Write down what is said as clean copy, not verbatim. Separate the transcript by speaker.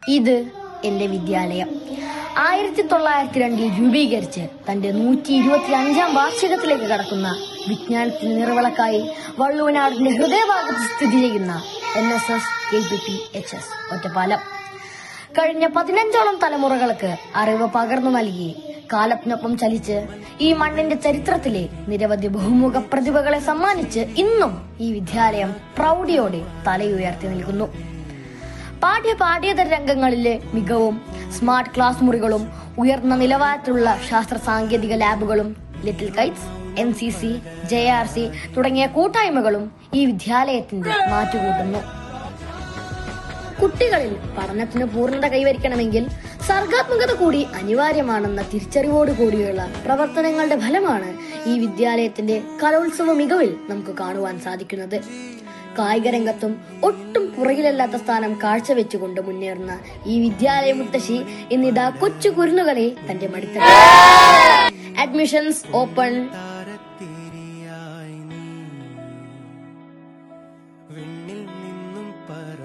Speaker 1: ഇത് എന്റെ വിദ്യാലയം. 1902 രൂപീകരിച്ച് തന്റെ 125ാം വാർഷികത്തിലേക്ക് കടക്കുന്ന വിജ്ഞാനത്തിന് നിറവിളക്കായി വള്ളുവനാടിന്റെ ഹൃദയഭാഗത്ത് സ്ഥിതി ചെയ്യുന്ന NSS KPPHS ഒറ്റപ്പാലം കഴിഞ്ഞ 15ഓളം തലമുറകൾക്ക് അറിവ് പകർന്നു നൽകി കാലത്തിനൊപ്പം ചലിച്ച് ഈ മണ്ണിന്റെ ചരിത്രത്തിലെ നിരവധി ബഹുമുഖ പ്രതിഭകളെ സമ്മാനിച്ച് ഇന്നും ഈ വിദ്യാലയം പ്രൗഢിയോടെ തലയുയർത്തി നിൽക്കുന്നു. പാഠ്യേതര രംഗങ്ങളിലെ മികവും സ്മാർട്ട് ക്ലാസ് മുറികളും ഉയർന്ന നിലവാരത്തിലുള്ള ശാസ്ത്ര സാങ്കേതിക ലാബുകളും ലിറ്റിൽ കൈറ്റ്സ്, NCC, JRC തുടങ്ങിയ കൂട്ടായ്മകളും ഈ വിദ്യാലയത്തിന്റെ മാറ്റുകൂട്ടുന്നു. കുട്ടികളിൽ പഠനത്തിന് പൂർണ്ണത കൈവരിക്കണമെങ്കിൽ സർഗാത്മകത കൂടി അനിവാര്യമാണെന്ന തിരിച്ചറിവോടുകൂടിയുള്ള പ്രവർത്തനങ്ങളുടെ ഫലമാണ് ഈ വിദ്യാലയത്തിന്റെ കലോത്സവ മികവിൽ നമുക്ക് കാണുവാൻ സാധിക്കുന്നത്. കായിക രംഗത്തും ഒട്ടും പുറകിലല്ലാത്ത സ്ഥാനം കാഴ്ചവെച്ചുകൊണ്ട് മുന്നേറുന്ന ഈ വിദ്യാലയ മുത്തശ്ശി ഇന്നിതാ കൊച്ചു കുരുന്നുകളെ തന്റെ മടിത്തട്ടിൽ. Admissions open.